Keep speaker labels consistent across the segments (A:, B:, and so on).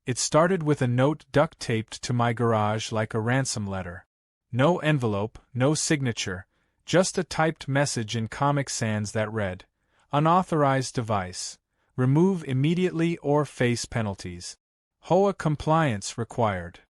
A: It started with a note duct-taped to my garage like a ransom letter. No envelope, no signature, just a typed message in Comic Sans that read, "Unauthorized device. Remove immediately or face penalties. HOA compliance required."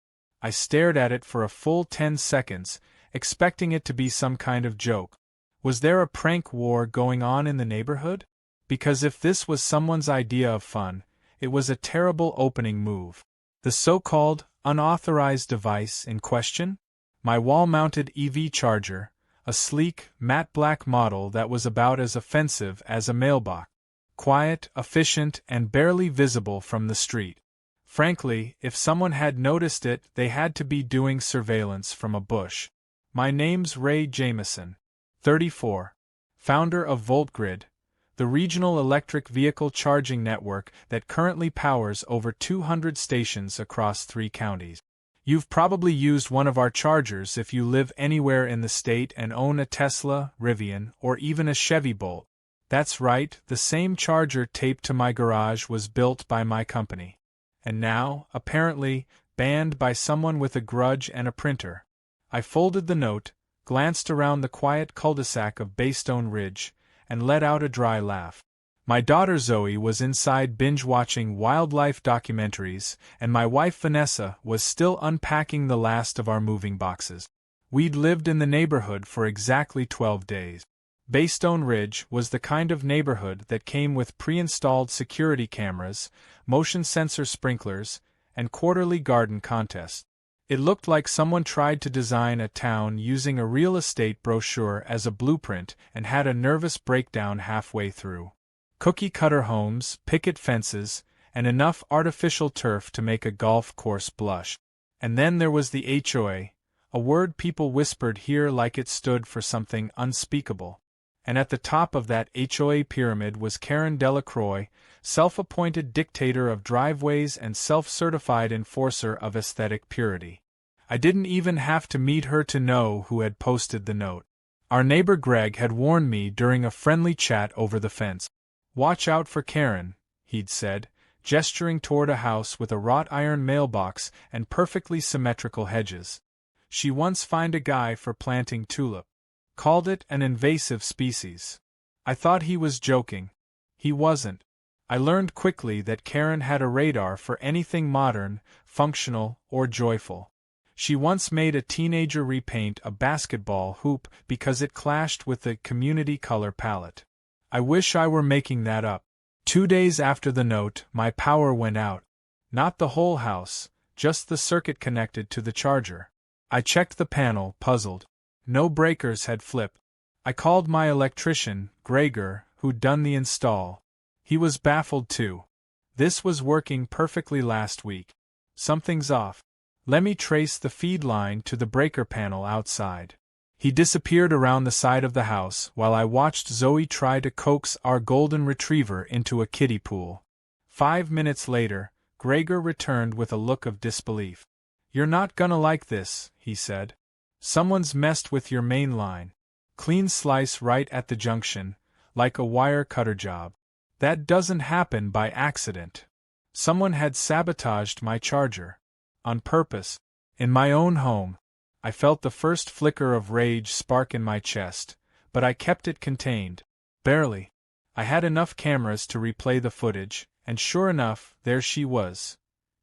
A: I stared at it for a full 10 seconds, expecting it to be some kind of joke. Was there a prank war going on in the neighborhood? Because if this was someone's idea of fun, it was a terrible opening move. The so-called unauthorized device in question? My wall-mounted EV charger, a sleek, matte black model that was about as offensive as a mailbox. Quiet, efficient, and barely visible from the street. Frankly, if someone had noticed it, they had to be doing surveillance from a bush. My name's Ray Jameson, 34, founder of VoltGrid, the regional electric vehicle charging network that currently powers over 200 stations across 3 counties. You've probably used one of our chargers if you live anywhere in the state and own a Tesla, Rivian, or even a Chevy Bolt. That's right, the same charger taped to my garage was built by my company. And now, apparently, banned by someone with a grudge and a printer. I folded the note, glanced around the quiet cul-de-sac of Baystone Ridge, and let out a dry laugh. My daughter Zoe was inside binge-watching wildlife documentaries, and my wife Vanessa was still unpacking the last of our moving boxes. We'd lived in the neighborhood for exactly 12 days. Baystone Ridge was the kind of neighborhood that came with pre-installed security cameras, motion sensor sprinklers, and quarterly garden contests. It looked like someone tried to design a town using a real estate brochure as a blueprint and had a nervous breakdown halfway through. Cookie-cutter homes, picket fences, and enough artificial turf to make a golf course blush. And then there was the HOA, a word people whispered here like it stood for something unspeakable. And at the top of that HOA pyramid was Karen Delacroix, self-appointed dictator of driveways and self-certified enforcer of aesthetic purity. I didn't even have to meet her to know who had posted the note. Our neighbor Greg had warned me during a friendly chat over the fence. "Watch out for Karen," he'd said, gesturing toward a house with a wrought iron mailbox and perfectly symmetrical hedges. "She once fined a guy for planting tulip. Called it an invasive species." I thought he was joking. He wasn't. I learned quickly that Karen had a radar for anything modern, functional, or joyful. She once made a teenager repaint a basketball hoop because it clashed with the community color palette. I wish I were making that up. 2 days after the note, my power went out. Not the whole house, just the circuit connected to the charger. I checked the panel, puzzled. No breakers had flipped. I called my electrician, Gregor, who'd done the install. He was baffled too. This was working perfectly last week. Something's off. Let me trace the feed line to the breaker panel outside. He disappeared around the side of the house while I watched Zoe try to coax our golden retriever into a kiddie pool. 5 minutes later, Gregor returned with a look of disbelief. "You're not gonna like this," he said. "Someone's messed with your main line. Clean slice right at the junction, like a wire cutter job. That doesn't happen by accident. Someone had sabotaged my charger. On purpose. In my own home." I felt the first flicker of rage spark in my chest, but I kept it contained. Barely. I had enough cameras to replay the footage, and sure enough, there she was.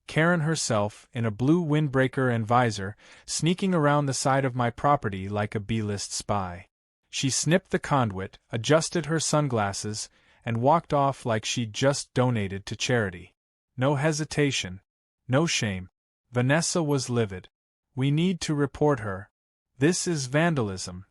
A: Karen herself, in a blue windbreaker and visor, sneaking around the side of my property like a B-list spy. She snipped the conduit, adjusted her sunglasses, and walked off like she'd just donated to charity. No hesitation. No shame. Vanessa was livid. "We need to report her. This is vandalism."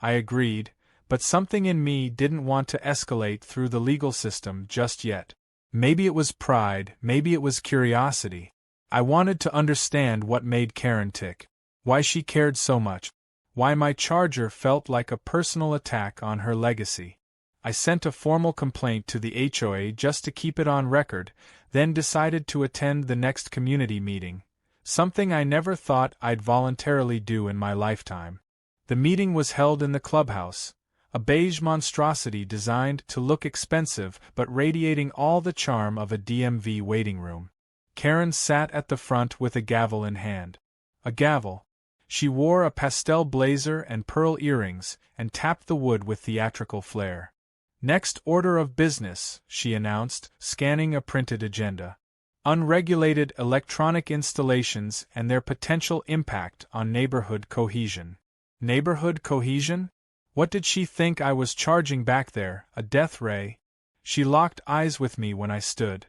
A: I agreed, but something in me didn't want to escalate through the legal system just yet. Maybe it was pride, maybe it was curiosity. I wanted to understand what made Karen tick. Why she cared so much. Why my charger felt like a personal attack on her legacy. I sent a formal complaint to the HOA just to keep it on record, then decided to attend the next community meeting. Something I never thought I'd voluntarily do in my lifetime. The meeting was held in the clubhouse, a beige monstrosity designed to look expensive but radiating all the charm of a DMV waiting room. Karen sat at the front with a gavel in hand. A gavel. She wore a pastel blazer and pearl earrings and tapped the wood with theatrical flair. Next order of business, she announced, scanning a printed agenda. Unregulated electronic installations and their potential impact on neighborhood cohesion. Neighborhood cohesion? What did she think I was charging back there, a death ray? She locked eyes with me when I stood.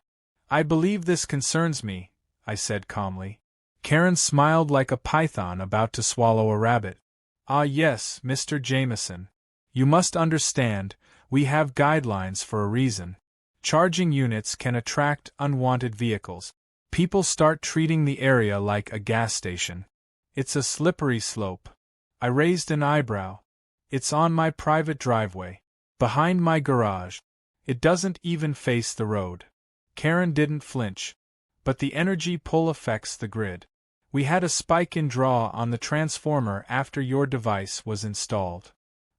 A: I believe this concerns me, I said calmly. Karen smiled like a python about to swallow a rabbit. Ah yes, Mr. Jameson. You must understand, we have guidelines for a reason. Charging units can attract unwanted vehicles. People start treating the area like a gas station. It's a slippery slope. I raised an eyebrow. It's on my private driveway. Behind my garage. It doesn't even face the road. Karen didn't flinch. But the energy pull affects the grid. We had a spike in draw on the transformer after your device was installed.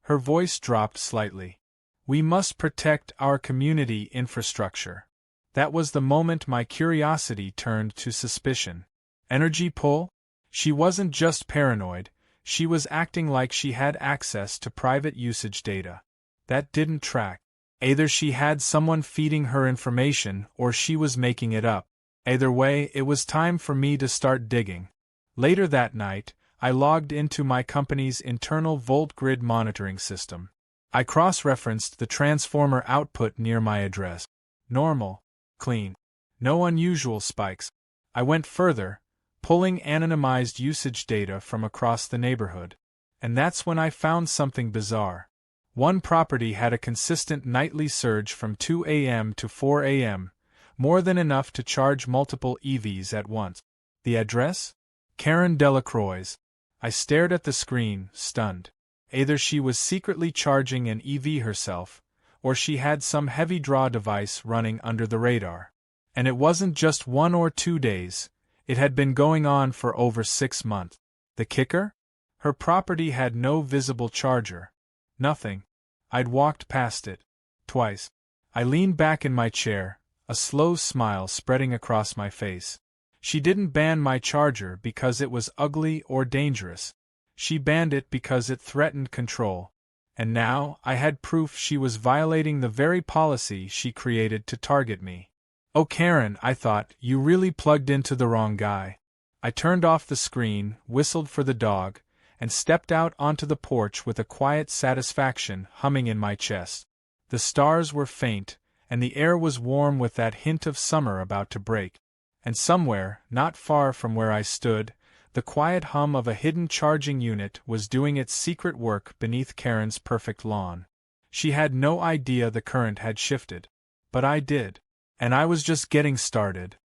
A: Her voice dropped slightly. We must protect our community infrastructure. That was the moment my curiosity turned to suspicion. Energy pull? She wasn't just paranoid, she was acting like she had access to private usage data. That didn't track. Either she had someone feeding her information or she was making it up. Either way, it was time for me to start digging. Later that night, I logged into my company's internal volt grid monitoring system. I cross-referenced the transformer output near my address. Normal. Clean. No unusual spikes. I went further, pulling anonymized usage data from across the neighborhood. And that's when I found something bizarre. One property had a consistent nightly surge from 2 a.m. to 4 a.m., more than enough to charge multiple EVs at once. The address? Karen Delacroix's. I stared at the screen, stunned. Either she was secretly charging an EV herself, or she had some heavy draw device running under the radar. And it wasn't just 1 or 2 days, it had been going on for over 6 months. The kicker? Her property had no visible charger. Nothing. I'd walked past it. Twice. I leaned back in my chair, a slow smile spreading across my face. She didn't ban my charger because it was ugly or dangerous. She banned it because it threatened control. And now, I had proof she was violating the very policy she created to target me. Oh Karen, I thought, you really plugged into the wrong guy. I turned off the screen, whistled for the dog, and stepped out onto the porch with a quiet satisfaction humming in my chest. The stars were faint, and the air was warm with that hint of summer about to break. And somewhere, not far from where I stood, the quiet hum of a hidden charging unit was doing its secret work beneath Karen's perfect lawn. She had no idea the current had shifted. But I did. And I was just getting started.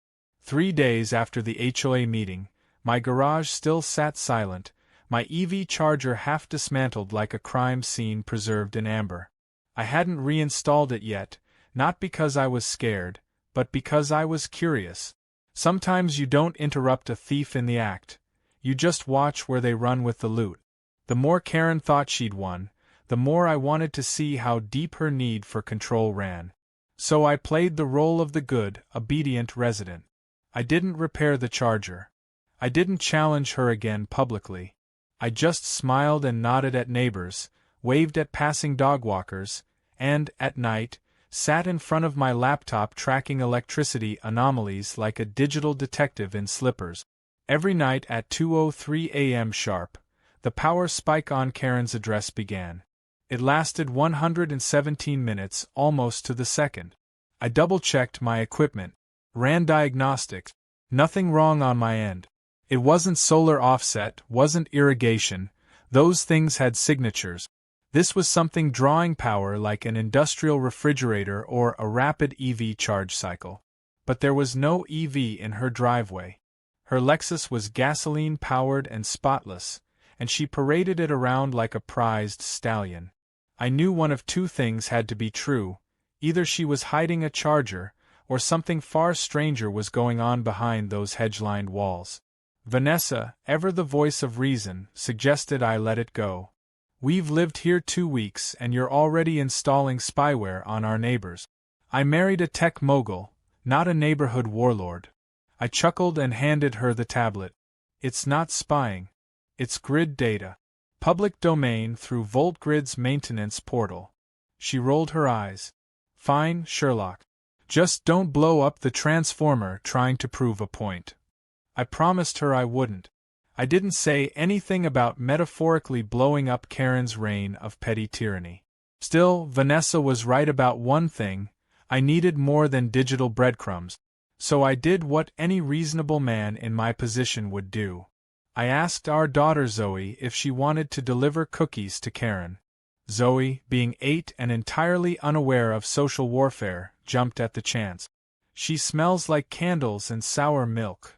A: 3 days after the HOA meeting, my garage still sat silent, my EV charger half dismantled like a crime scene preserved in amber. I hadn't reinstalled it yet, not because I was scared, but because I was curious. Sometimes you don't interrupt a thief in the act. You just watch where they run with the loot. The more Karen thought she'd won, the more I wanted to see how deep her need for control ran. So I played the role of the good, obedient resident. I didn't repair the charger. I didn't challenge her again publicly. I just smiled and nodded at neighbors, waved at passing dog walkers, and, at night, sat in front of my laptop tracking electricity anomalies like a digital detective in slippers. Every night at 2:03 a.m. sharp, the power spike on Karen's address began. It lasted 117 minutes, almost to the second. I double-checked my equipment, ran diagnostics. Nothing wrong on my end. It wasn't solar offset, wasn't irrigation, those things had signatures. This was something drawing power like an industrial refrigerator or a rapid EV charge cycle. But there was no EV in her driveway. Her Lexus was gasoline-powered and spotless, and she paraded it around like a prized stallion. I knew one of 2 things had to be true: either she was hiding a charger, or something far stranger was going on behind those hedge-lined walls. Vanessa, ever the voice of reason, suggested I let it go. We've lived here 2 weeks and you're already installing spyware on our neighbors. I married a tech mogul, not a neighborhood warlord. I chuckled and handed her the tablet. It's not spying. It's grid data. Public domain through VoltGrid's maintenance portal. She rolled her eyes. Fine, Sherlock. Just don't blow up the transformer trying to prove a point. I promised her I wouldn't. I didn't say anything about metaphorically blowing up Karen's reign of petty tyranny. Still, Vanessa was right about one thing: I needed more than digital breadcrumbs. So I did what any reasonable man in my position would do. I asked our daughter Zoe if she wanted to deliver cookies to Karen. Zoe, being 8 and entirely unaware of social warfare, jumped at the chance. She smells like candles and sour milk,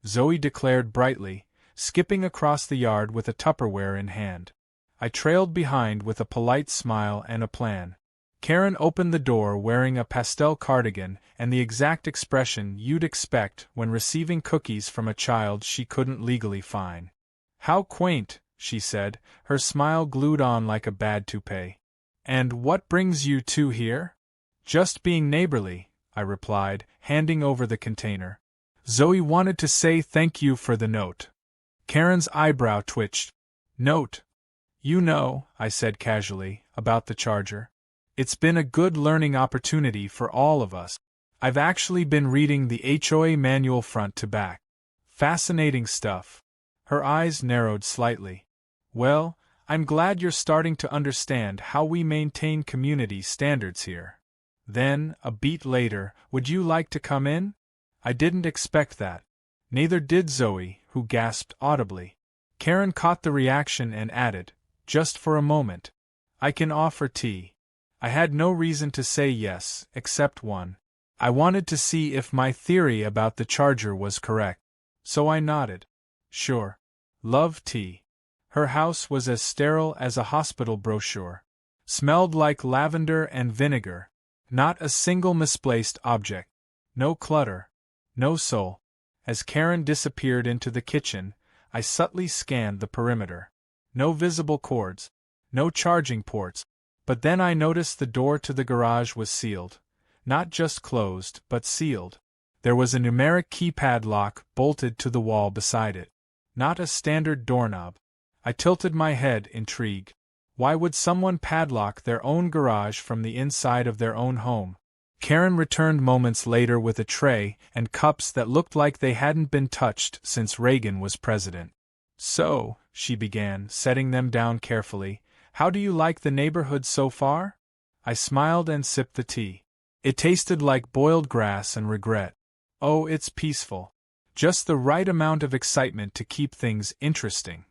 A: Zoe declared brightly, skipping across the yard with a Tupperware in hand. I trailed behind with a polite smile and a plan. Karen opened the door wearing a pastel cardigan and the exact expression you'd expect when receiving cookies from a child she couldn't legally fine. "How quaint," she said, her smile glued on like a bad toupee. "And what brings you two here?" "Just being neighborly," I replied, handing over the container. "Zoe wanted to say thank you for the note." Karen's eyebrow twitched. "Note? You know," I said casually, "about the charger. It's been a good learning opportunity for all of us. I've actually been reading the HOA manual front to back. Fascinating stuff." Her eyes narrowed slightly. "Well, I'm glad you're starting to understand how we maintain community standards here." Then, a beat later, "Would you like to come in?" I didn't expect that. Neither did Zoe, who gasped audibly. Karen caught the reaction and added, "Just for a moment. I can offer tea." I had no reason to say yes, except one. I wanted to see if my theory about the charger was correct. So I nodded. "Sure. Love tea." Her house was as sterile as a hospital brochure. Smelled like lavender and vinegar. Not a single misplaced object. No clutter. No soul. As Karen disappeared into the kitchen, I subtly scanned the perimeter. No visible cords. No charging ports. But then I noticed the door to the garage was sealed. Not just closed, but sealed. There was a numeric keypad lock bolted to the wall beside it. Not a standard doorknob. I tilted my head, intrigued. Why would someone padlock their own garage from the inside of their own home? Karen returned moments later with a tray and cups that looked like they hadn't been touched since Reagan was president. "So," she began, setting them down carefully, "how do you like the neighborhood so far?" I smiled and sipped the tea. It tasted like boiled grass and regret. "Oh, it's peaceful. Just the right amount of excitement to keep things interesting."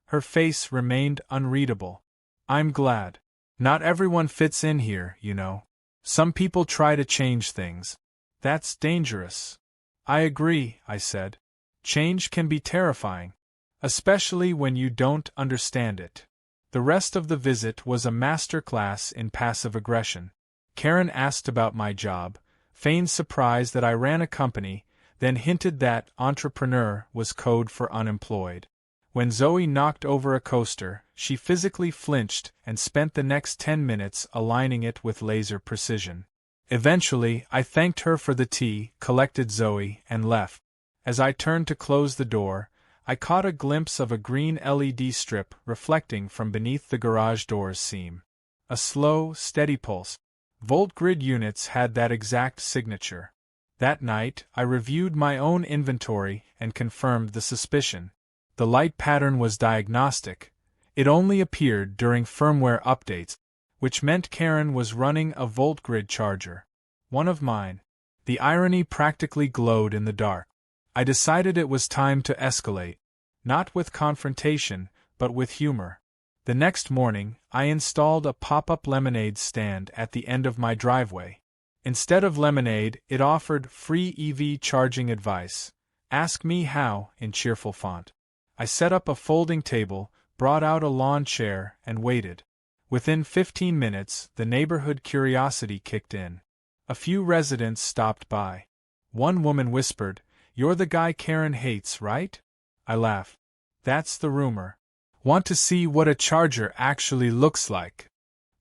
A: Her face remained unreadable. "I'm glad. Not everyone fits in here, you know. Some people try to change things. That's dangerous." "I agree," I said. "Change can be terrifying. Especially when you don't understand it." The rest of the visit was a masterclass in passive aggression. Karen asked about my job, feigned surprise that I ran a company, then hinted that entrepreneur was code for unemployed. When Zoe knocked over a coaster, she physically flinched and spent the next 10 minutes aligning it with laser precision. Eventually, I thanked her for the tea, collected Zoe, and left. As I turned to close the door, I caught a glimpse of a green LED strip reflecting from beneath the garage door's seam. A slow, steady pulse. VoltGrid units had that exact signature. That night, I reviewed my own inventory and confirmed the suspicion. The light pattern was diagnostic. It only appeared during firmware updates, which meant Karen was running a VoltGrid charger. One of mine. The irony practically glowed in the dark. I decided it was time to escalate. Not with confrontation, but with humor. The next morning, I installed a pop-up lemonade stand at the end of my driveway. Instead of lemonade, it offered free EV charging advice. "Ask me how," in cheerful font. I set up a folding table, brought out a lawn chair, and waited. Within 15 minutes, the neighborhood curiosity kicked in. A few residents stopped by. One woman whispered, "You're the guy Karen hates, right?" I laughed. "That's the rumor. Want to see what a charger actually looks like?"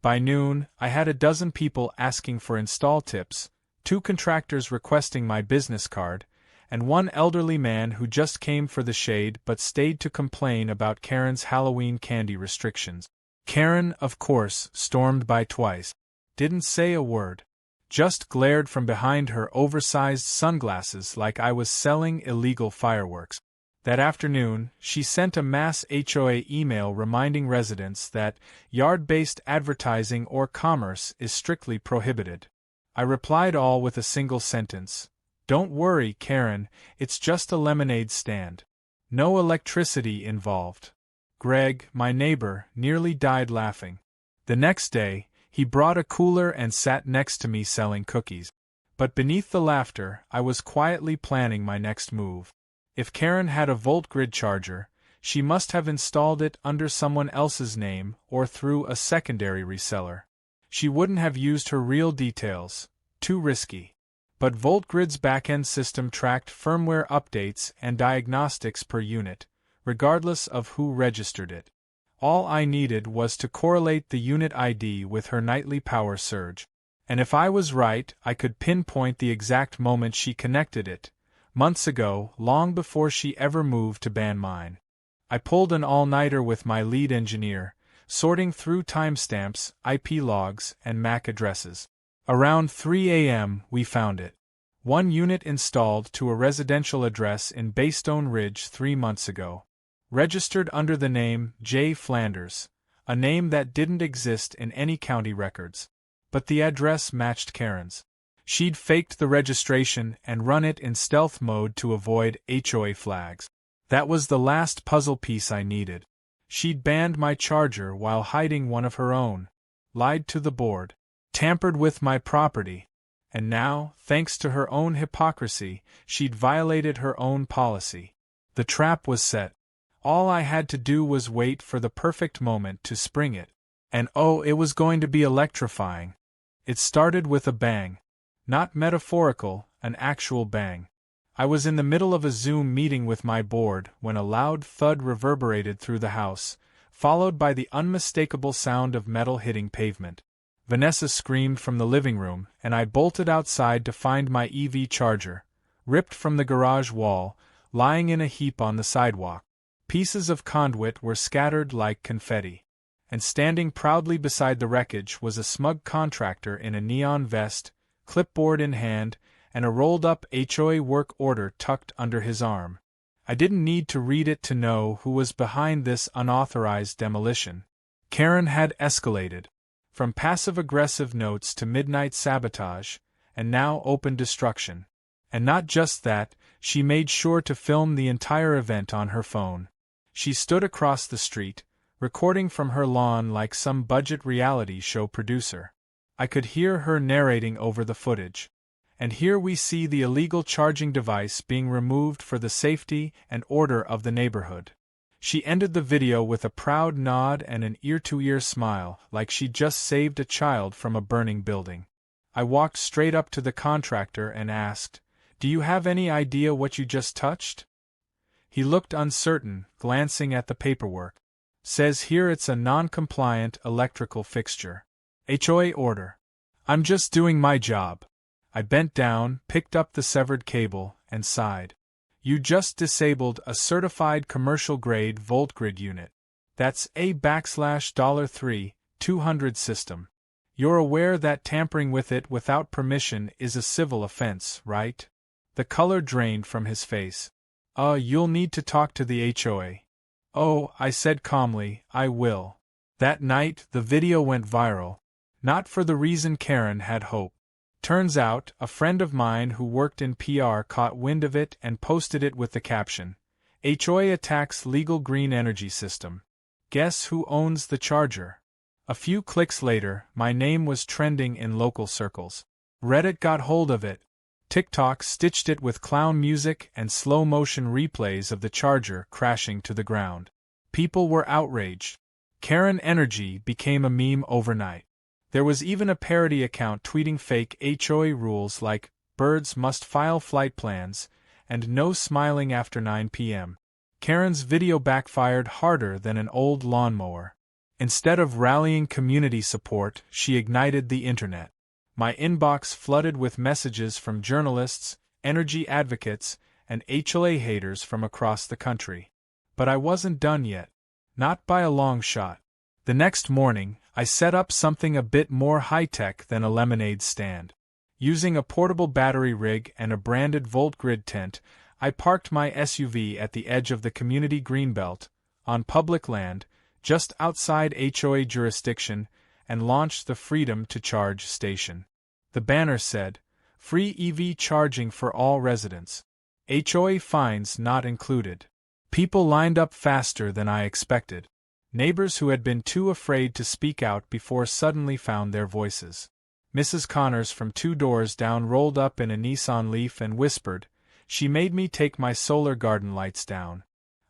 A: By noon, I had a dozen people asking for install tips, 2 contractors requesting my business card, and one elderly man who just came for the shade but stayed to complain about Karen's Halloween candy restrictions. Karen, of course, stormed by twice. Didn't say a word. Just glared from behind her oversized sunglasses like I was selling illegal fireworks. That afternoon, she sent a mass HOA email reminding residents that yard-based advertising or commerce is strictly prohibited. I replied all with a single sentence. Don't worry, Karen, it's just a lemonade stand. No electricity involved. Greg, my neighbor, nearly died laughing. The next day, he brought a cooler and sat next to me selling cookies. But beneath the laughter, I was quietly planning my next move. If Karen had a VoltGrid charger, she must have installed it under someone else's name or through a secondary reseller. She wouldn't have used her real details. Too risky. But VoltGrid's backend system tracked firmware updates and diagnostics per unit, regardless of who registered it. All I needed was to correlate the unit ID with her nightly power surge. And if I was right, I could pinpoint the exact moment she connected it, months ago, long before she ever moved to ban mine. I pulled an all-nighter with my lead engineer, sorting through timestamps, IP logs, and MAC addresses. Around 3 a.m., we found it. One unit installed to a residential address in Baystone Ridge 3 months ago. Registered under the name J. Flanders, a name that didn't exist in any county records. But the address matched Karen's. She'd faked the registration and run it in stealth mode to avoid HOA flags. That was the last puzzle piece I needed. She'd banned my charger while hiding one of her own, lied to the board, tampered with my property, and now, thanks to her own hypocrisy, she'd violated her own policy. The trap was set. All I had to do was wait for the perfect moment to spring it. And oh, it was going to be electrifying. It started with a bang. Not metaphorical, an actual bang. I was in the middle of a Zoom meeting with my board when a loud thud reverberated through the house, followed by the unmistakable sound of metal hitting pavement. Vanessa screamed from the living room, and I bolted outside to find my EV charger, ripped from the garage wall, lying in a heap on the sidewalk. Pieces of conduit were scattered like confetti. And standing proudly beside the wreckage was a smug contractor in a neon vest, clipboard in hand, and a rolled-up HOA work order tucked under his arm. I didn't need to read it to know who was behind this unauthorized demolition. Karen had escalated. From passive-aggressive notes to midnight sabotage, and now open destruction. And not just that, she made sure to film the entire event on her phone. She stood across the street, recording from her lawn like some budget reality show producer. I could hear her narrating over the footage. And here we see the illegal charging device being removed for the safety and order of the neighborhood. She ended the video with a proud nod and an ear-to-ear smile, like she'd just saved a child from a burning building. I walked straight up to the contractor and asked, "Do you have any idea what you just touched?" He looked uncertain, glancing at the paperwork. Says here it's a non-compliant electrical fixture. HOA order. I'm just doing my job. I bent down, picked up the severed cable, and sighed. You just disabled a certified commercial-grade VoltGrid unit. That's $3 $200 system. You're aware that tampering with it without permission is a civil offense, right? The color drained from his face. You'll need to talk to the HOA. Oh, I said calmly, I will. That night, the video went viral. Not for the reason Karen had hoped. Turns out, a friend of mine who worked in PR caught wind of it and posted it with the caption, HOA attacks legal green energy system. Guess who owns the charger? A few clicks later, my name was trending in local circles. Reddit got hold of it. TikTok stitched it with clown music and slow-motion replays of the charger crashing to the ground. People were outraged. Karen Energy became a meme overnight. There was even a parody account tweeting fake HOA rules like, birds must file flight plans, and no smiling after 9 p.m. Karen's video backfired harder than an old lawnmower. Instead of rallying community support, she ignited the internet. My inbox flooded with messages from journalists, energy advocates, and HOA haters from across the country. But I wasn't done yet. Not by a long shot. The next morning, I set up something a bit more high-tech than a lemonade stand. Using a portable battery rig and a branded VoltGrid tent, I parked my SUV at the edge of the community greenbelt, on public land, just outside HOA jurisdiction, and launched the Freedom to Charge station. The banner said, "Free EV charging for all residents. HOA fines not included." People lined up faster than I expected. Neighbors who had been too afraid to speak out before suddenly found their voices. Mrs. Connors from 2 doors down rolled up in a Nissan Leaf and whispered, "She made me take my solar garden lights down.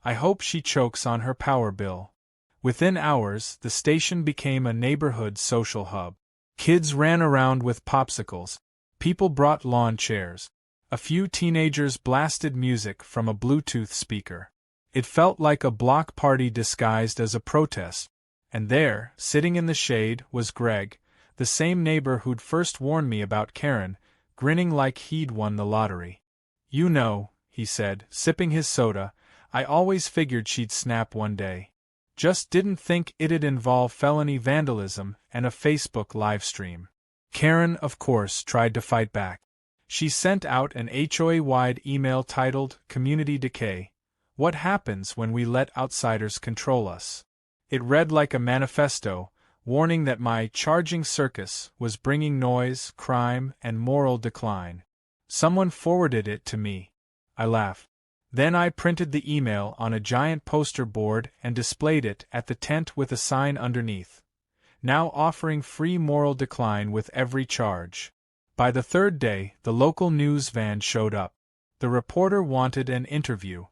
A: I hope she chokes on her power bill." Within hours, the station became a neighborhood social hub. Kids ran around with popsicles. People brought lawn chairs. A few teenagers blasted music from a Bluetooth speaker. It felt like a block party disguised as a protest. And there, sitting in the shade, was Greg, the same neighbor who'd first warned me about Karen, grinning like he'd won the lottery. "You know," he said, sipping his soda, "I always figured she'd snap one day. Just didn't think it'd involve felony vandalism and a Facebook livestream." Karen, of course, tried to fight back. She sent out an HOA-wide email titled, "Community Decay: What Happens When We Let Outsiders Control Us?" It read like a manifesto, warning that my charging circus was bringing noise, crime, and moral decline. Someone forwarded it to me. I laughed. Then I printed the email on a giant poster board and displayed it at the tent with a sign underneath. Now offering free moral decline with every charge. By the 3rd day, the local news van showed up. The reporter wanted an interview.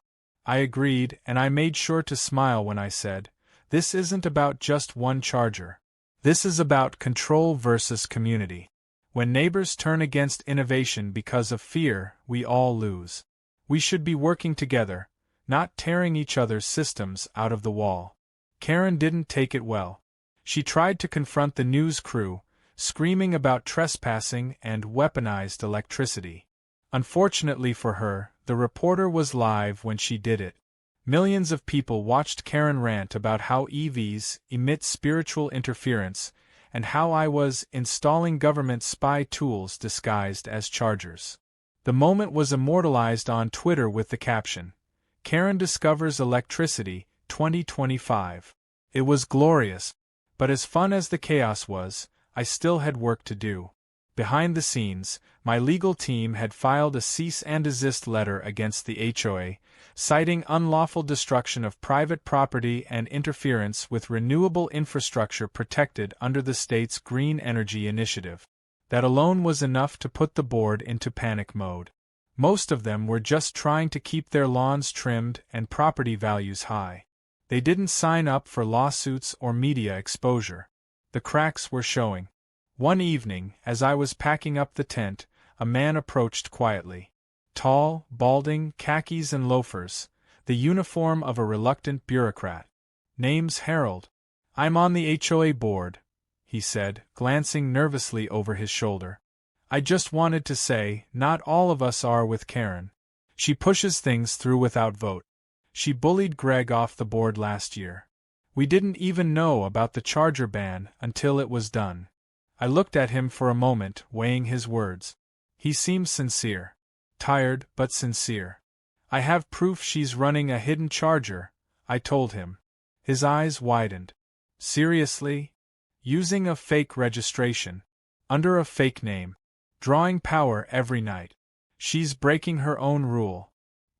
A: I agreed, and I made sure to smile when I said, "This isn't about just one charger. This is about control versus community. When neighbors turn against innovation because of fear, we all lose. We should be working together, not tearing each other's systems out of the wall." Karen didn't take it well. She tried to confront the news crew, screaming about trespassing and weaponized electricity. Unfortunately for her, the reporter was live when she did it. Millions of people watched Karen rant about how EVs emit spiritual interference and how I was installing government spy tools disguised as chargers. The moment was immortalized on Twitter with the caption, "Karen discovers electricity, 2025. It was glorious. But as fun as the chaos was, I still had work to do. Behind the scenes, my legal team had filed a cease and desist letter against the HOA, citing unlawful destruction of private property and interference with renewable infrastructure protected under the state's Green Energy Initiative. That alone was enough to put the board into panic mode. Most of them were just trying to keep their lawns trimmed and property values high. They didn't sign up for lawsuits or media exposure. The cracks were showing. One evening, as I was packing up the tent, a man approached quietly. Tall, balding, khakis and loafers, the uniform of a reluctant bureaucrat. "Name's Harold. I'm on the HOA board," he said, glancing nervously over his shoulder. "I just wanted to say, not all of us are with Karen. She pushes things through without vote. She bullied Greg off the board last year. We didn't even know about the charger ban until it was done." I looked at him for a moment, weighing his words. He seemed sincere. Tired, but sincere. "I have proof she's running a hidden charger," I told him. His eyes widened. "Seriously? Using a fake registration. Under a fake name. Drawing power every night. She's breaking her own rule."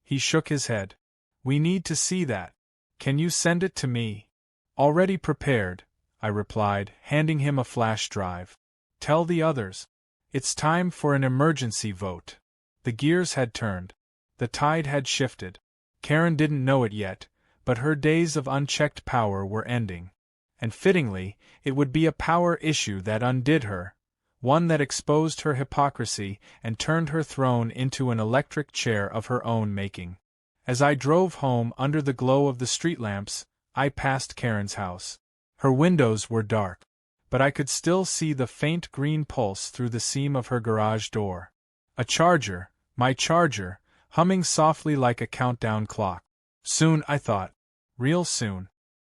A: He shook his head. "We need to see that. Can you send it to me?" "Already prepared," I replied, handing him a flash drive. "Tell the others. It's time for an emergency vote." The gears had turned. The tide had shifted. Karen didn't know it yet, but her days of unchecked power were ending. And fittingly, it would be a power issue that undid her, one that exposed her hypocrisy and turned her throne into an electric chair of her own making. As I drove home under the glow of the street lamps, I passed Karen's house. Her windows were dark, but I could still see the faint green pulse through the seam of her garage door. A charger, my charger, humming softly like a countdown clock. Soon, I thought. Real soon.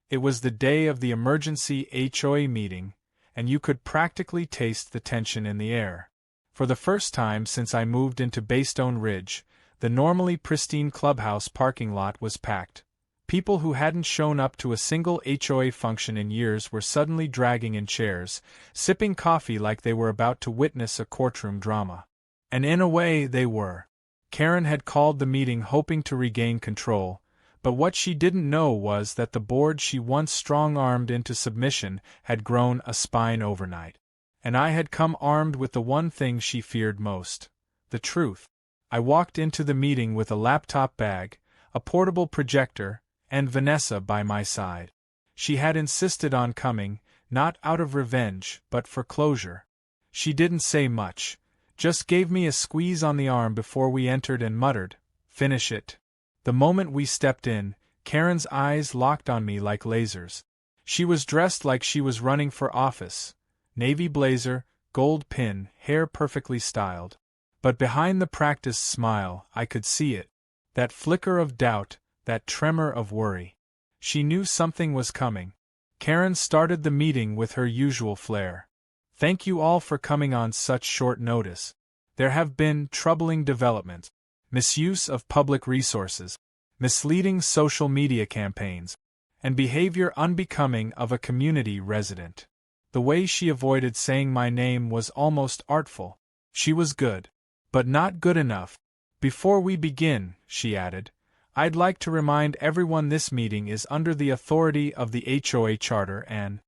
A: It was the day of the emergency HOA meeting, and you could practically taste the tension in the air. For the first time since I moved into Baystone Ridge, the normally pristine clubhouse parking lot was packed. People who hadn't shown up to a single HOA function in years were suddenly dragging in chairs, sipping coffee like they were about to witness a courtroom drama. And in a way, they were. Karen had called the meeting hoping to regain control, but what she didn't know was that the board she once strong-armed into submission had grown a spine overnight. And I had come armed with the one thing she feared most: the truth. I walked into the meeting with a laptop bag, a portable projector, and Vanessa by my side. She had insisted on coming, not out of revenge, but for closure. She didn't say much, just gave me a squeeze on the arm before we entered and muttered, "Finish it." The moment we stepped in, Karen's eyes locked on me like lasers. She was dressed like she was running for office. Navy blazer, gold pin, hair perfectly styled. But behind the practiced smile, I could see it. That flicker of doubt, that tremor of worry. She knew something was coming. Karen started the meeting with her usual flair. "Thank you all for coming on such short notice. There have been troubling developments. Misuse of public resources, misleading social media campaigns, and behavior unbecoming of a community resident." The way she avoided saying my name was almost artful. She was good. But not good enough. "Before we begin," she added, "I'd like to remind everyone this meeting is under the authority of the HOA Charter and—"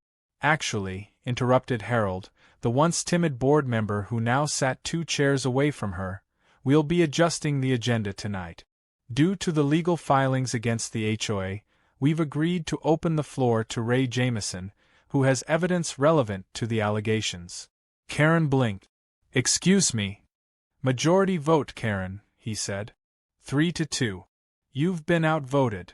A: "Actually," interrupted Harold, the once timid board member who now sat 2 chairs away from her, "we'll be adjusting the agenda tonight. Due to the legal filings against the HOA, we've agreed to open the floor to Ray Jameson, who has evidence relevant to the allegations." Karen blinked. "Excuse me." "Majority vote, Karen," he said. 3-2. "You've been outvoted."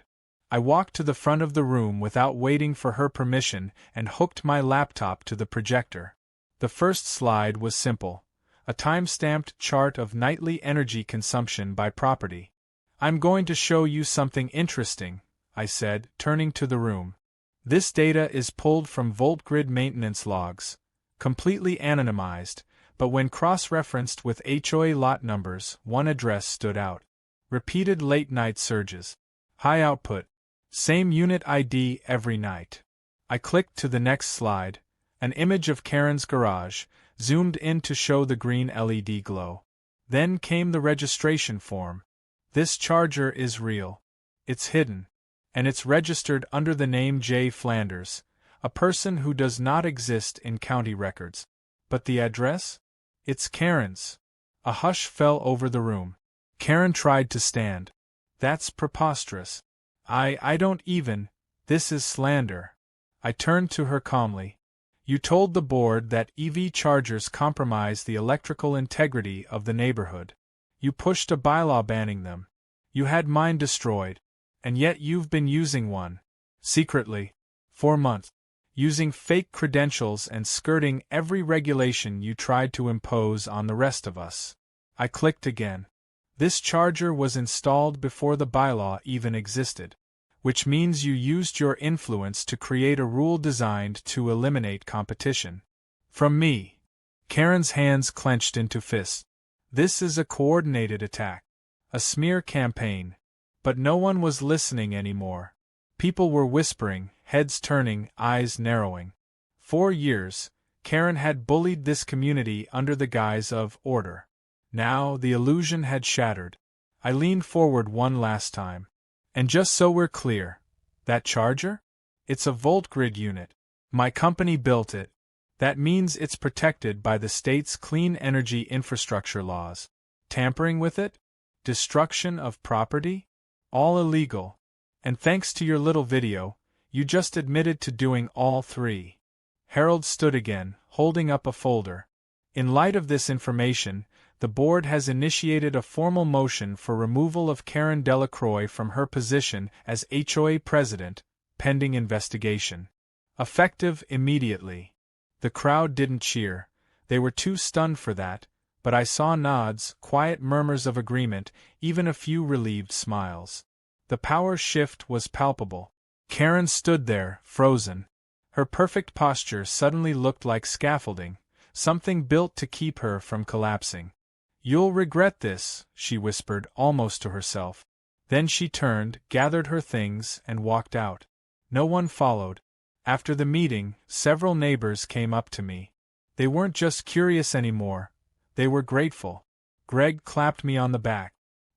A: I walked to the front of the room without waiting for her permission and hooked my laptop to the projector. The first slide was simple: a time-stamped chart of nightly energy consumption by property. "I'm going to show you something interesting," I said, turning to the room. "This data is pulled from VoltGrid maintenance logs, completely anonymized, but when cross-referenced with HOA lot numbers, one address stood out. Repeated late-night surges. High output. Same unit ID every night." I clicked to the next slide. An image of Karen's garage, zoomed in to show the green LED glow. Then came the registration form. "This charger is real. It's hidden. And it's registered under the name J. Flanders, a person who does not exist in county records. But the address? It's Karen's." A hush fell over the room. Karen tried to stand. "That's preposterous. I don't even. This is slander." I turned to her calmly. "You told the board that EV chargers compromise the electrical integrity of the neighborhood. You pushed a bylaw banning them. You had mine destroyed. And yet you've been using one. Secretly. For months. Using fake credentials and skirting every regulation you tried to impose on the rest of us." I clicked again. "This charger was installed before the bylaw even existed. Which means you used your influence to create a rule designed to eliminate competition. From me." Karen's hands clenched into fists. "This is a coordinated attack. A smear campaign." But no one was listening anymore. People were whispering, heads turning, eyes narrowing. 4 years, Karen had bullied this community under the guise of order. Now the illusion had shattered. I leaned forward one last time. "And just so we're clear, that charger? It's a VoltGrid unit. My company built it. That means it's protected by the state's clean energy infrastructure laws. Tampering with it? Destruction of property? All illegal. And thanks to your little video, you just admitted to doing all 3. Harold stood again, holding up a folder. "In light of this information, the board has initiated a formal motion for removal of Karen Delacroix from her position as HOA president, pending investigation. Effective immediately." The crowd didn't cheer. They were too stunned for that, but I saw nods, quiet murmurs of agreement, even a few relieved smiles. The power shift was palpable. Karen stood there, frozen. Her perfect posture suddenly looked like scaffolding, something built to keep her from collapsing. "You'll regret this," she whispered, almost to herself. Then she turned, gathered her things, and walked out. No one followed. After the meeting, several neighbors came up to me. They weren't just curious anymore. They were grateful. Greg clapped me on the back.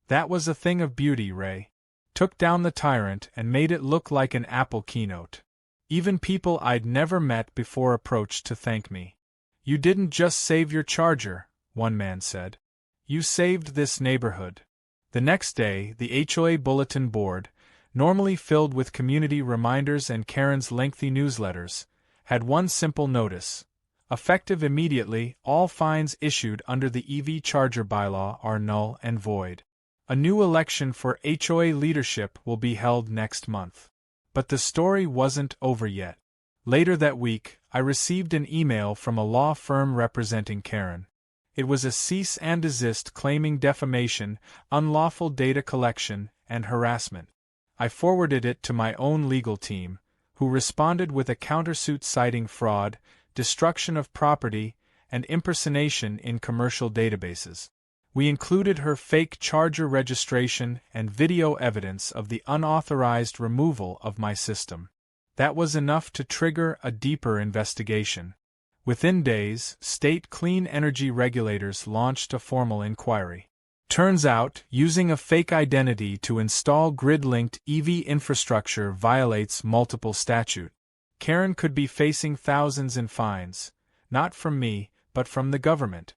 A: "That was a thing of beauty, Ray. Took down the tyrant and made it look like an Apple keynote." Even people I'd never met before approached to thank me. "You didn't just save your charger," one man said. "You saved this neighborhood." The next day, the HOA bulletin board, normally filled with community reminders and Karen's lengthy newsletters, had one simple notice. Effective immediately, all fines issued under the EV charger bylaw are null and void. A new election for HOA leadership will be held next month. But the story wasn't over yet. Later that week, I received an email from a law firm representing Karen. It was a cease and desist claiming defamation, unlawful data collection, and harassment. I forwarded it to my own legal team, who responded with a countersuit citing fraud, destruction of property, and impersonation in commercial databases. We included her fake charger registration and video evidence of the unauthorized removal of my system. That was enough to trigger a deeper investigation. Within days, state clean energy regulators launched a formal inquiry. Turns out, using a fake identity to install grid-linked EV infrastructure violates multiple statutes. Karen could be facing thousands in fines, not from me, but from the government.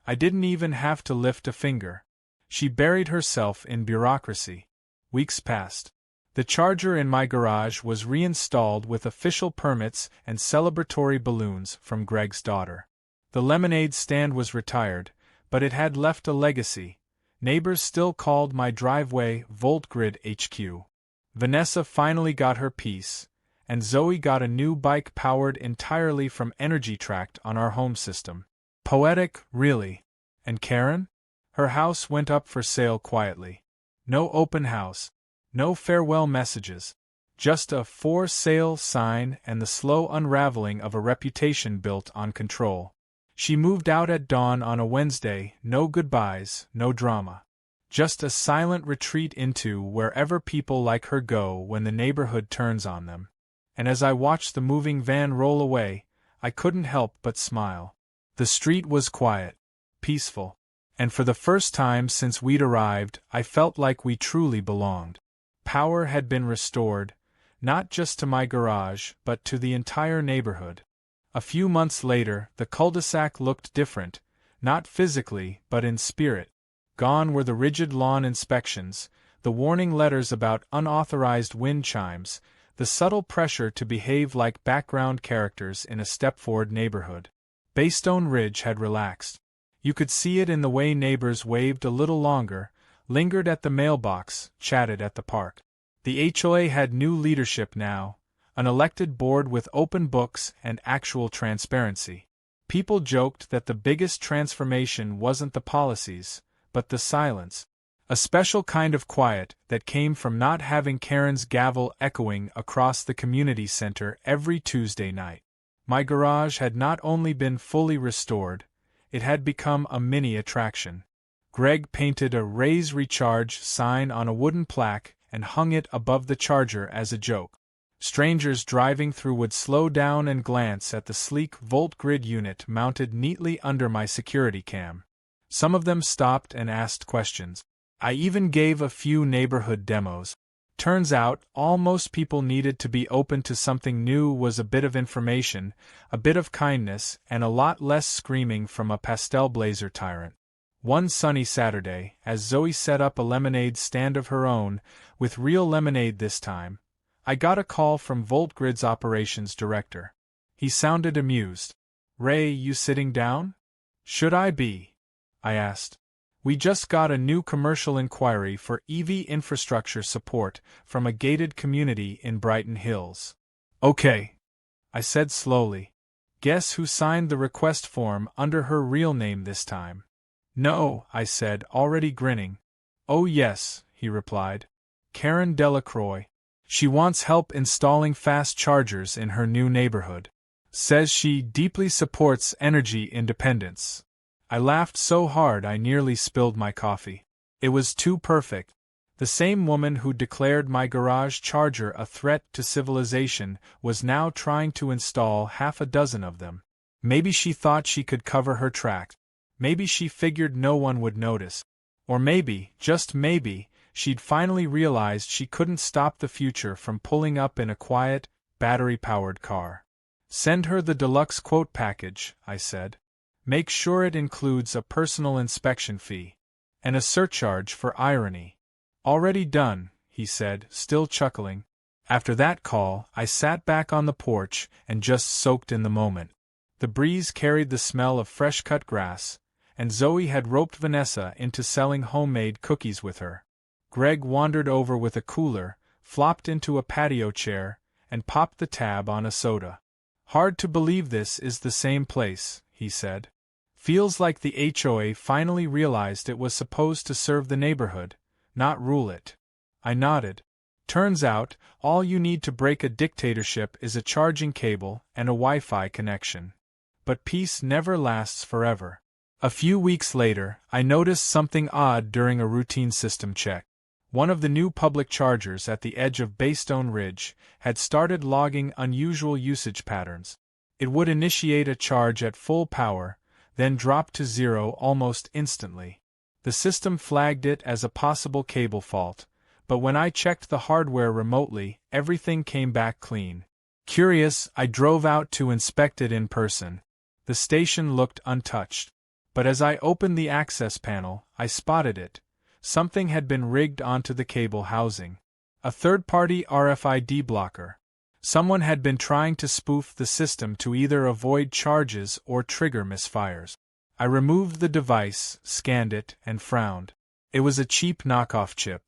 A: I didn't even have to lift a finger. She buried herself in bureaucracy. Weeks passed. The charger in my garage was reinstalled with official permits and celebratory balloons from Greg's daughter. The lemonade stand was retired, but it had left a legacy. Neighbors still called my driveway VoltGrid HQ. Vanessa finally got her piece, and Zoe got a new bike powered entirely from Energy Tract on our home system. Poetic, really. And Karen? Her house went up for sale quietly. No open house. No farewell messages. Just a for sale sign and the slow unraveling of a reputation built on control. She moved out at dawn on a Wednesday, no goodbyes, no drama. Just a silent retreat into wherever people like her go when the neighborhood turns on them. And as I watched the moving van roll away, I couldn't help but smile. The street was quiet, peaceful, and for the first time since we'd arrived, I felt like we truly belonged. Power had been restored, not just to my garage, but to the entire neighborhood. A few months later, the cul-de-sac looked different, not physically, but in spirit. Gone were the rigid lawn inspections, the warning letters about unauthorized wind chimes, the subtle pressure to behave like background characters in a Stepford neighborhood. Baystone Ridge had relaxed. You could see it in the way neighbors waved a little longer, lingered at the mailbox, chatted at the park. The HOA had new leadership now, an elected board with open books and actual transparency. People joked that the biggest transformation wasn't the policies, but the silence. A special kind of quiet that came from not having Karen's gavel echoing across the community center every Tuesday night. My garage had not only been fully restored, it had become a mini attraction. Greg painted a Raise Recharge sign on a wooden plaque and hung it above the charger as a joke. Strangers driving through would slow down and glance at the sleek VoltGrid unit mounted neatly under my security cam. Some of them stopped and asked questions. I even gave a few neighborhood demos. Turns out, all most people needed to be open to something new was a bit of information, a bit of kindness, and a lot less screaming from a pastel blazer tyrant. One sunny Saturday, as Zoe set up a lemonade stand of her own, with real lemonade this time, I got a call from VoltGrid's operations director. He sounded amused. "Ray, you sitting down?" "Should I be?" I asked. "We just got a new commercial inquiry for EV infrastructure support from a gated community in Brighton Hills." "Okay," I said slowly. "Guess who signed the request form under her real name this time?" No, I said, already grinning. Oh yes, he replied. Karen Delacroix. She wants help installing fast chargers in her new neighborhood. Says she deeply supports energy independence. I laughed so hard I nearly spilled my coffee. It was too perfect. The same woman who declared my garage charger a threat to civilization was now trying to install half a dozen of them. Maybe she thought she could cover her tracks. Maybe she figured no one would notice. Or maybe, just maybe, she'd finally realized she couldn't stop the future from pulling up in a quiet, battery-powered car. Send her the deluxe quote package, I said. Make sure it includes a personal inspection fee. And a surcharge for irony. Already done, he said, still chuckling. After that call, I sat back on the porch and just soaked in the moment. The breeze carried the smell of fresh-cut grass, and Zoe had roped Vanessa into selling homemade cookies with her. Greg wandered over with a cooler, flopped into a patio chair, and popped the tab on a soda. Hard to believe this is the same place, he said. Feels like the HOA finally realized it was supposed to serve the neighborhood, not rule it. I nodded. Turns out, all you need to break a dictatorship is a charging cable and a Wi-Fi connection. But peace never lasts forever. A few weeks later, I noticed something odd during a routine system check. One of the new public chargers at the edge of Baystone Ridge had started logging unusual usage patterns. It would initiate a charge at full power, then drop to zero almost instantly. The system flagged it as a possible cable fault, but when I checked the hardware remotely, everything came back clean. Curious, I drove out to inspect it in person. The station looked untouched. But as I opened the access panel, I spotted it. Something had been rigged onto the cable housing. A third-party RFID blocker. Someone had been trying to spoof the system to either avoid charges or trigger misfires. I removed the device, scanned it, and frowned. It was a cheap knockoff chip.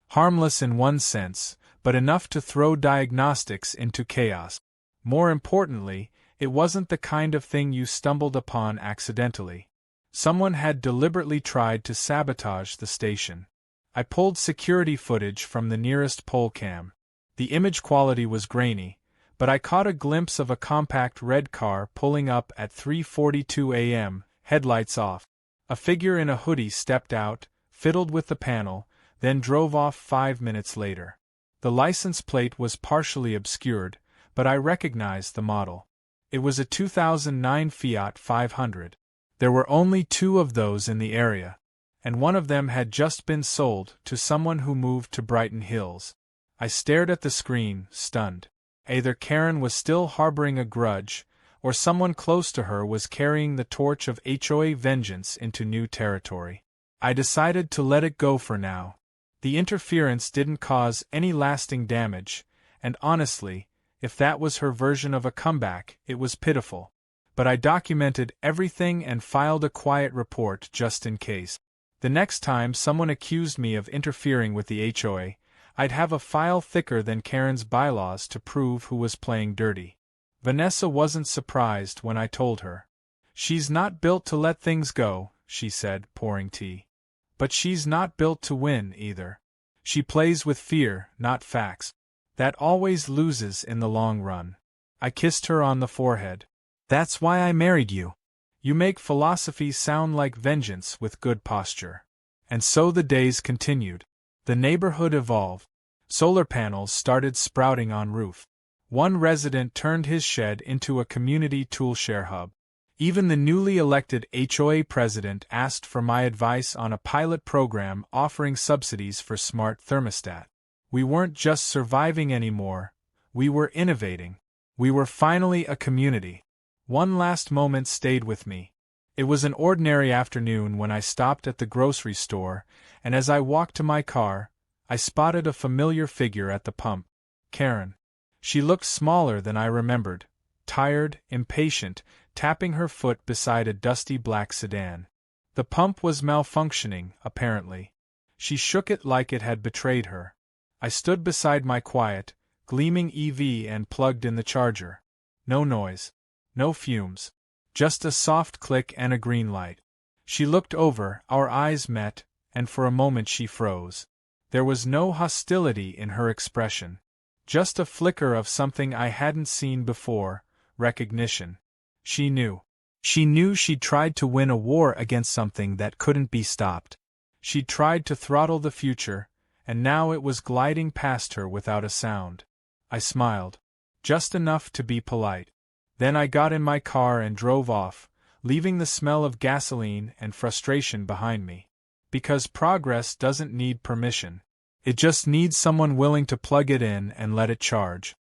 A: Harmless in one sense, but enough to throw diagnostics into chaos. More importantly, it wasn't the kind of thing you stumbled upon accidentally. Someone had deliberately tried to sabotage the station. I pulled security footage from the nearest pole cam. The image quality was grainy, but I caught a glimpse of a compact red car pulling up at 3:42 a.m., headlights off. A figure in a hoodie stepped out, fiddled with the panel, then drove off 5 minutes later. The license plate was partially obscured, but I recognized the model. It was a 2009 Fiat 500. There were only 2 of those in the area, and one of them had just been sold to someone who moved to Brighton Hills. I stared at the screen, stunned. Either Karen was still harboring a grudge, or someone close to her was carrying the torch of HOA vengeance into new territory. I decided to let it go for now. The interference didn't cause any lasting damage, and honestly, if that was her version of a comeback, it was pitiful. But I documented everything and filed a quiet report just in case. The next time someone accused me of interfering with the HOA, I'd have a file thicker than Karen's bylaws to prove who was playing dirty. Vanessa wasn't surprised when I told her. She's not built to let things go, she said, pouring tea. But she's not built to win, either. She plays with fear, not facts. That always loses in the long run. I kissed her on the forehead. That's why I married you. You make philosophy sound like vengeance with good posture. And so the days continued. The neighborhood evolved. Solar panels started sprouting on roof. One resident turned his shed into a community toolshare hub. Even the newly elected HOA president asked for my advice on a pilot program offering subsidies for smart thermostat. We weren't just surviving anymore, we were innovating. We were finally a community. One last moment stayed with me. It was an ordinary afternoon when I stopped at the grocery store, and as I walked to my car, I spotted a familiar figure at the pump. Karen. She looked smaller than I remembered, tired, impatient, tapping her foot beside a dusty black sedan. The pump was malfunctioning, apparently. She shook it like it had betrayed her. I stood beside my quiet, gleaming EV and plugged in the charger. No noise. No fumes. Just a soft click and a green light. She looked over, our eyes met, and for a moment she froze. There was no hostility in her expression. Just a flicker of something I hadn't seen before, recognition. She knew. She knew she'd tried to win a war against something that couldn't be stopped. She'd tried to throttle the future, and now it was gliding past her without a sound. I smiled. Just enough to be polite. Then I got in my car and drove off, leaving the smell of gasoline and frustration behind me. Because progress doesn't need permission. It just needs someone willing to plug it in and let it charge.